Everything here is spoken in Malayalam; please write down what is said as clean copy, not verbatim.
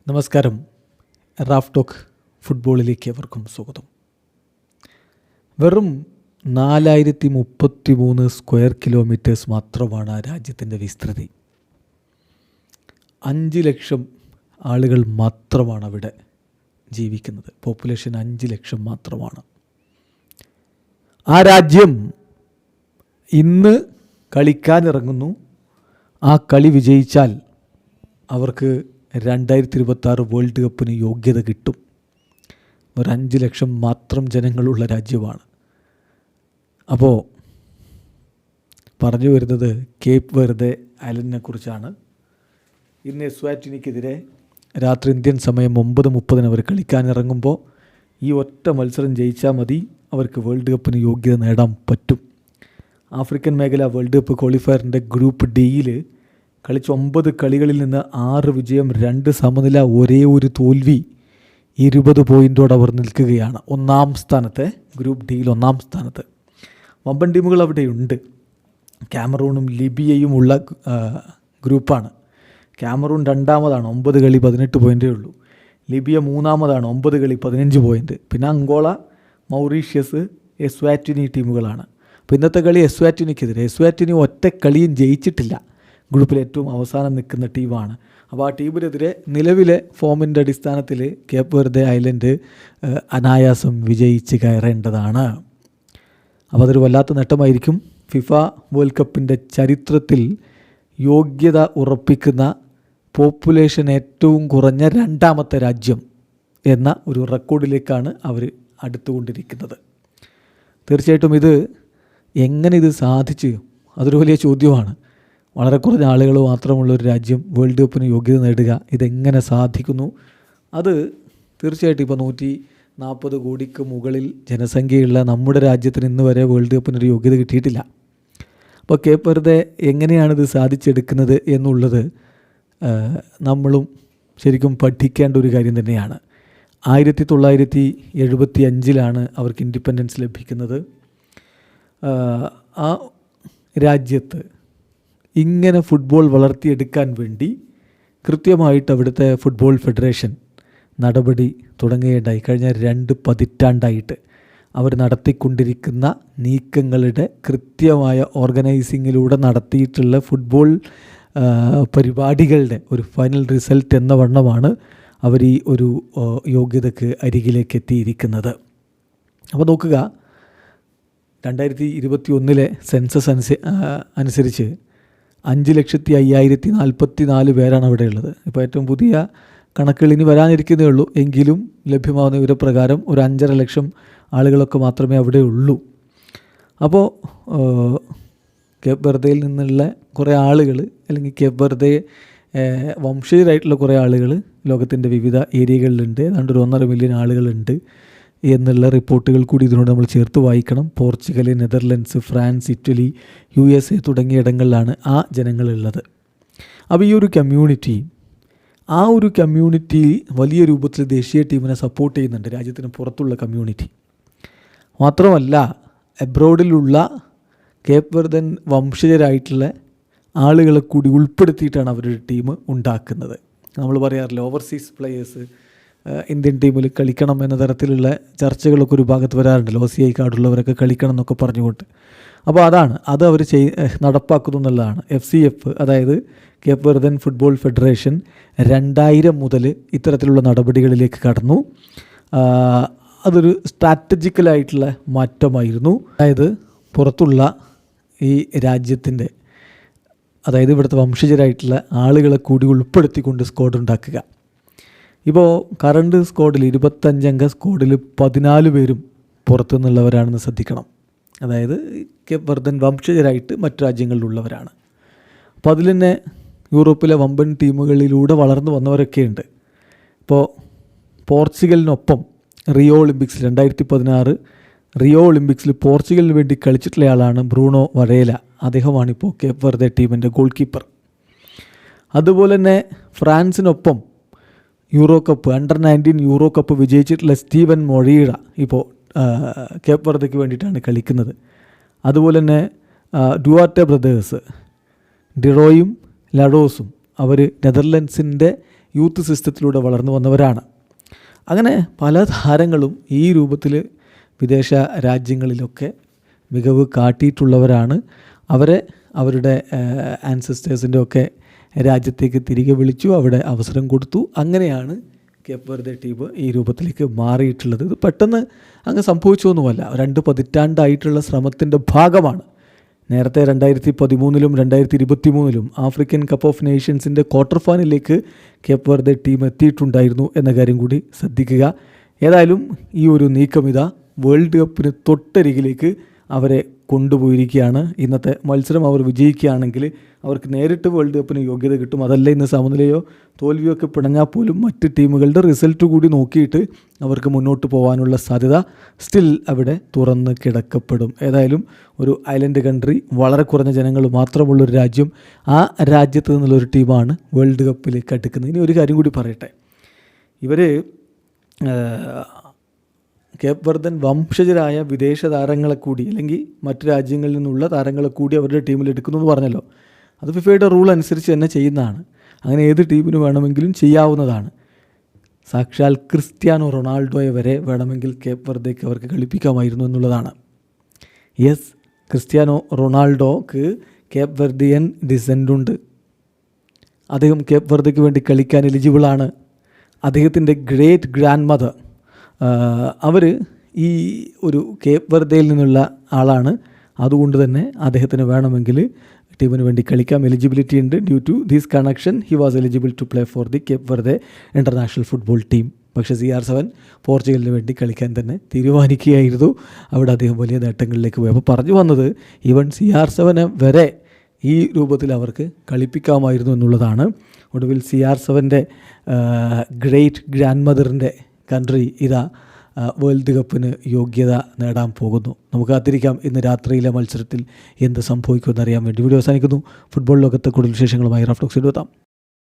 നമസ്കാരം. റാഫ് ടോക്ക് ഫുട്ബോളിലേക്ക് അവർക്കും സ്വാഗതം. വെറും 4033 സ്ക്വയർ കിലോമീറ്റേഴ്സ് മാത്രമാണ് ആ രാജ്യത്തിൻ്റെ വിസ്തൃതി. 5 ലക്ഷം ആളുകൾ മാത്രമാണ് അവിടെ ജീവിക്കുന്നത്. പോപ്പുലേഷൻ 5 ലക്ഷം മാത്രമാണ്. ആ രാജ്യം ഇന്ന് കളിക്കാനിറങ്ങുന്നു. ആ കളി വിജയിച്ചാൽ അവർക്ക് 2026 വേൾഡ് കപ്പിന് യോഗ്യത കിട്ടും. ഒരു 5 ലക്ഷം മാത്രം ജനങ്ങളുള്ള രാജ്യമാണ്. അപ്പോൾ പറഞ്ഞു വരുന്നത് കേപ്പ് വെർദെ ഐലൻഡിനെ കുറിച്ചാണ്. ഇന്ന് എസ്വാറ്റിനിക്കെതിരെ രാത്രി ഇന്ത്യൻ സമയം 9:30 അവർ കളിക്കാനിറങ്ങുമ്പോൾ ഈ ഒറ്റ മത്സരം ജയിച്ചാൽ മതി, അവർക്ക് വേൾഡ് കപ്പിന് യോഗ്യത നേടാൻ പറ്റും. ആഫ്രിക്കൻ മേഖല വേൾഡ് കപ്പ് ക്വാളിഫയറിൻ്റെ ഗ്രൂപ്പ് ഡിയിൽ കളിച്ച 9 കളികളിൽ നിന്ന് 6 വിജയം, 2 സമനില, ഒരേ ഒരു തോൽവി, 20 പോയിൻറ്റോടെ അവർ നിൽക്കുകയാണ് ഒന്നാം സ്ഥാനത്ത്. ഗ്രൂപ്പ് ഡിയിൽ ഒന്നാം സ്ഥാനത്ത്. വമ്പൻ ടീമുകൾ അവിടെയുണ്ട്. കാമറൂണും ലിബിയയും ഉള്ള ഗ്രൂപ്പാണ്. കാമറൂൺ രണ്ടാമതാണ്, 9 കളി 18 പോയിൻറ്റേ ഉള്ളൂ. ലിബിയ മൂന്നാമതാണ്, 9 കളി 15 പോയിൻറ്റ്. പിന്നെ അങ്കോള, മൗറീഷ്യസ്, എസ്വാറ്റിനി ടീമുകളാണ്. അപ്പോൾ ഇന്നത്തെ കളി എസ്വാറ്റിനിക്കെതിരെ. എസ്വാറ്റിനി ഒറ്റ കളിയും ജയിച്ചിട്ടില്ല. ഗ്രൂപ്പിൽ ഏറ്റവും അവസാനം നിൽക്കുന്ന ടീമാണ്. അപ്പോൾ ആ ടീമിനെതിരെ നിലവിലെ ഫോമിൻ്റെ അടിസ്ഥാനത്തിൽ കേപ്പ് വെർദെ ഐലൻഡ് അനായാസം വിജയിച്ച് കയറേണ്ടതാണ്. അപ്പോൾ അതൊരു വല്ലാത്ത നേട്ടമായിരിക്കും. ഫിഫ വേൾഡ് കപ്പിൻ്റെ ചരിത്രത്തിൽ യോഗ്യത ഉറപ്പിക്കുന്ന പോപ്പുലേഷൻ ഏറ്റവും കുറഞ്ഞ 2ാമത്തെ രാജ്യം എന്ന ഒരു റെക്കോർഡിലേക്കാണ് അവർ അടുത്തുകൊണ്ടിരിക്കുന്നത്. തീർച്ചയായിട്ടും എങ്ങനെ ഇത് സാധിച്ചു, അതൊരു വലിയ ചോദ്യമാണ്. വളരെ കുറഞ്ഞ ആളുകൾ മാത്രമുള്ള ഒരു രാജ്യം വേൾഡ് കപ്പിന് യോഗ്യത നേടുക, ഇതെങ്ങനെ സാധിക്കുന്നു? അത് തീർച്ചയായിട്ടും ഇപ്പോൾ 140 കോടിക്ക് മുകളിൽ ജനസംഖ്യയുള്ള നമ്മുടെ രാജ്യത്തിന് ഇന്ന് വരെ വേൾഡ് കപ്പിനൊരു യോഗ്യത കിട്ടിയിട്ടില്ല. അപ്പോൾ കേപ്പ് വെർദെ എങ്ങനെയാണിത് സാധിച്ചെടുക്കുന്നത് എന്നുള്ളത് നമ്മളും ശരിക്കും പഠിക്കേണ്ട ഒരു കാര്യം തന്നെയാണ്. 1975 അവർക്ക് ഇൻഡിപെൻഡൻസ് ലഭിക്കുന്നത്. ആ രാജ്യത്ത് ഇങ്ങനെ ഫുട്ബോൾ വളർത്തിയെടുക്കാൻ വേണ്ടി കൃത്യമായിട്ട് അവിടുത്തെ ഫുട്ബോൾ ഫെഡറേഷൻ നടപടി തുടങ്ങുകയുണ്ടായി. കഴിഞ്ഞ 2 പതിറ്റാണ്ടായിട്ട് അവർ നടത്തിക്കൊണ്ടിരിക്കുന്ന നീക്കങ്ങളുടെ കൃത്യമായ ഓർഗനൈസിങ്ങിലൂടെ നടത്തിയിട്ടുള്ള ഫുട്ബോൾ പരിപാടികളുടെ ഒരു ഫൈനൽ റിസൾട്ട് എന്ന വണ്ണമാണ് അവർ ഈ ഒരു യോഗ്യതയ്ക്ക് അരികിലേക്ക് എത്തിയിരിക്കുന്നത്. അപ്പോൾ നോക്കുക, 2021 സെൻസസ് അനുസരിച്ച് 5,05,044 പേരാണ് അവിടെ ഉള്ളത്. ഇപ്പോൾ ഏറ്റവും പുതിയ കണക്കുകൾ ഇനി വരാനിരിക്കുന്നേ ഉള്ളൂ. എങ്കിലും ലഭ്യമാകുന്ന വിവരപ്രകാരം ഒരു 5.5 ലക്ഷം ആളുകളൊക്കെ മാത്രമേ അവിടെ ഉള്ളൂ. അപ്പോൾ കേപ്പ് വെർദയിൽ നിന്നുള്ള കുറേ ആളുകൾ, അല്ലെങ്കിൽ കേപ്പ് വെർദെ വംശീയരായിട്ടുള്ള കുറേ ആളുകൾ ലോകത്തിൻ്റെ വിവിധ ഏരിയകളിലുണ്ട്. ഏതാണ്ട് 1.5 മില്യൺ ആളുകളുണ്ട് എന്നുള്ള റിപ്പോർട്ടുകൾ കൂടി ഇതിനോട് നമ്മൾ ചേർത്ത് വായിക്കണം. Portugal, Netherlands, France, Italy, USA തുടങ്ങിയ ഇടങ്ങളിലാണ് ആ ജനങ്ങളുള്ളത്. അപ്പോൾ ഈ ഒരു കമ്മ്യൂണിറ്റി വലിയ രൂപത്തിൽ ദേശീയ ടീമിനെ സപ്പോർട്ട് ചെയ്യുന്നുണ്ട്, രാജ്യത്തിന് പുറത്തുള്ള കമ്മ്യൂണിറ്റി. മാത്രമല്ല, എബ്രോഡിലുള്ള കേപ്പ് വെർദൻ വംശജരായിട്ടുള്ള ആളുകളെ കൂടി ഉൾപ്പെടുത്തിയിട്ടാണ് അവരുടെ ടീം ഉണ്ടാക്കുന്നത്. നമ്മൾ പറയാറില്ല, ഓവർസീസ് പ്ലെയേഴ്സ് ഇന്ത്യൻ ടീമിൽ കളിക്കണം എന്ന തരത്തിലുള്ള ചർച്ചകളൊക്കെ ഒരു ഭാഗത്ത് വരാറുണ്ട്. OCI കാർഡുള്ളവരൊക്കെ കളിക്കണം എന്നൊക്കെ പറഞ്ഞുകൊണ്ട്. അപ്പോൾ അത് അവർ നടപ്പാക്കുന്നു എന്നുള്ളതാണ്. FCF, അതായത് കേപ്പ് വെർദൻ ഫുട്ബോൾ ഫെഡറേഷൻ 2000 മുതൽ ഇത്തരത്തിലുള്ള നടപടികളിലേക്ക് കടന്നു. അതൊരു സ്ട്രാറ്റജിക്കലായിട്ടുള്ള മാറ്റമായിരുന്നു. അതായത് പുറത്തുള്ള ഈ രാജ്യത്തിൻ്റെ, അതായത് ഇവിടുത്തെ വംശജരായിട്ടുള്ള ആളുകളെ കൂടി ഉൾപ്പെടുത്തിക്കൊണ്ട് സ്ക്വാഡ് ഉണ്ടാക്കുക. ഇപ്പോൾ കറണ്ട് സ്ക്വാഡിൽ 25 അംഗ സ്ക്വാഡിൽ 14 പേരും പുറത്തു നിന്നുള്ളവരാണെന്ന് ശ്രദ്ധിക്കണം. അതായത് കേപ്പ് വെർദൻ വംശജരായിട്ട് മറ്റു രാജ്യങ്ങളിലുള്ളവരാണ്. അപ്പോൾ അതിൽ തന്നെ യൂറോപ്പിലെ വമ്പൻ ടീമുകളിലൂടെ വളർന്നു വന്നവരൊക്കെയുണ്ട്. ഇപ്പോൾ പോർച്ചുഗലിനൊപ്പം റിയോ ഒളിമ്പിക്സിൽ 2016 റിയോ ഒളിമ്പിക്സിൽ പോർച്ചുഗലിന് വേണ്ടി കളിച്ചിട്ടുള്ള ആളാണ് ബ്രൂണോ വരേല. അദ്ദേഹമാണിപ്പോൾ കേപ്പ് വെർദെ ടീമിൻ്റെ ഗോൾ കീപ്പർ. അതുപോലെ തന്നെ ഫ്രാൻസിനൊപ്പം യൂറോ കപ്പ് അണ്ടർ-19 യൂറോ കപ്പ് വിജയിച്ചിട്ടുള്ള സ്റ്റീവൻ മൊറീഡ ഇപ്പോൾ കേപ്പ് വെർദയ്ക്ക് വേണ്ടിയിട്ടാണ് കളിക്കുന്നത്. അതുപോലെ തന്നെ ഡുവാർട്ടെ ബ്രദേഴ്സ് ഡിറോയും ലഡോസും അവർ നെതർലൻഡ്സിൻ്റെ യൂത്ത് സിസ്റ്റത്തിലൂടെ വളർന്നു വന്നവരാണ്. അങ്ങനെ പല താരങ്ങളും ഈ രൂപത്തിൽ വിദേശ രാജ്യങ്ങളിലൊക്കെ മികവ് കാട്ടിയിട്ടുള്ളവരാണ്. അവരെ അവരുടെ ആൻസസ്റ്റേഴ്സിൻ്റെ ഒക്കെ രാജ്യത്തേക്ക് തിരികെ വിളിച്ചു, അവിടെ അവസരം കൊടുത്തു. അങ്ങനെയാണ് കേപ്പ് വെർദെ ടീം ഈ രൂപത്തിലേക്ക് മാറിയിട്ടുള്ളത്. ഇത് പെട്ടെന്ന് അങ്ങ് സംഭവിച്ചൊന്നുമല്ല, 2 പതിറ്റാണ്ടായിട്ടുള്ള ശ്രമത്തിൻ്റെ ഭാഗമാണ്. നേരത്തെ 2013-ലും 2023-ലും ആഫ്രിക്കൻ കപ്പ് ഓഫ് നേഷൻസിൻ്റെ ക്വാർട്ടർ ഫൈനലിലേക്ക് കേപ്പ് വെർദെ ടീം എത്തിയിട്ടുണ്ടായിരുന്നു എന്ന കാര്യം കൂടി ശ്രദ്ധിക്കുക. ഏതായാലും ഈ ഒരു നീക്കം ഇതാ വേൾഡ് കപ്പിന് തൊട്ടരികിലേക്ക് അവരെ കൊണ്ടുപോയിരിക്കുകയാണ്. ഇന്നത്തെ മത്സരം അവർ വിജയിക്കുകയാണെങ്കിൽ അവർക്ക് നേരിട്ട് വേൾഡ് കപ്പിന് യോഗ്യത കിട്ടും. അതല്ല ഇന്ന് സമനിലയോ തോൽവിയോ ഒക്കെ പിണഞ്ഞാൽ പോലും മറ്റ് ടീമുകളുടെ റിസൾട്ട് കൂടി നോക്കിയിട്ട് അവർക്ക് മുന്നോട്ട് പോകാനുള്ള സാധ്യത സ്റ്റിൽ അവിടെ തുറന്ന് കിടക്കപ്പെടും. ഏതായാലും ഒരു ഐലൻഡ് കൺട്രി, വളരെ കുറഞ്ഞ ജനങ്ങൾ മാത്രമുള്ളൊരു രാജ്യം, ആ രാജ്യത്ത് നിന്നുള്ളൊരു ടീമാണ് വേൾഡ് കപ്പിലേക്ക് അടുക്കുന്നത്. ഇനി ഒരു കാര്യം കൂടി പറയട്ടെ, ഇവർ കേപ്പ് വെർദൻ വംശജരായ വിദേശ താരങ്ങളെ കൂടി അല്ലെങ്കിൽ മറ്റു രാജ്യങ്ങളിൽ നിന്നുള്ള താരങ്ങളെ കൂടി അവരുടെ ടീമിൽ എടുക്കുന്നു എന്ന് പറഞ്ഞല്ലോ. അത് ഫിഫയുടെ റൂൾ അനുസരിച്ച് തന്നെ ചെയ്യുന്നതാണ്. അങ്ങനെ ഏത് ടീമിന് വേണമെങ്കിലും ചെയ്യാവുന്നതാണ്. സാക്ഷാൽ ക്രിസ്ത്യാനോ റൊണാൾഡോയെ വരെ വേണമെങ്കിൽ കേപ്പ് വെർദെക്ക് അവർക്ക് കളിപ്പിക്കാമായിരുന്നു എന്നുള്ളതാണ്. യെസ്, ക്രിസ്ത്യാനോ റൊണാൾഡോക്ക് കേപ്പ് വെർദിയൻ ഡിസെൻ്റുണ്ട്. അദ്ദേഹം കേപ്പ് വെർദെക്ക് വേണ്ടി കളിക്കാൻ എലിജിബിളാണ്. അദ്ദേഹത്തിൻ്റെ ഗ്രേറ്റ് ഗ്രാൻഡ് മദർ അവർ ഈ ഒരു കേപ്പ് വെർദെയിൽ നിന്നുള്ള ആളാണ്. അതുകൊണ്ട് തന്നെ അദ്ദേഹത്തിന് വേണമെങ്കിൽ ടീമിന് വേണ്ടി കളിക്കാം, എലിജിബിലിറ്റി ഉണ്ട്. Due to this connection he was eligible to play for the Cape Verde international football team. പക്ഷേ CR7 പോർച്ചുഗലിന് വേണ്ടി കളിക്കാൻ തന്നെ തീരുമാനിക്കുകയായിരുന്നു. അവിടെ അദ്ദേഹം വലിയ നേട്ടങ്ങളിലേക്ക് പോയി. അപ്പോൾ പറഞ്ഞു വന്നത്, ഈവൻ CR7 വരെ ഈ രൂപത്തിൽ അവർക്ക് കളിപ്പിക്കാമായിരുന്നു എന്നുള്ളതാണ്. ഒടുവിൽ CR7 ഗ്രേറ്റ് ഗ്രാൻഡ് മദറിൻ്റെ കൺട്രി ഇതാ വേൾഡ് കപ്പിന് യോഗ്യത നേടാൻ പോകുന്നു. നമുക്ക് കാത്തിരിക്കാം ഇന്ന് രാത്രിയിലെ മത്സരത്തിൽ എന്ത് സംഭവിക്കുമെന്നറിയാൻ വേണ്ടി. വീഡിയോ അവസാനിക്കുന്നു. ഫുട്ബോൾ ലോകത്തെ കൂടുതൽ വിശേഷങ്ങളുമായി റാഫ് ടോക്സിൽ എത്താം.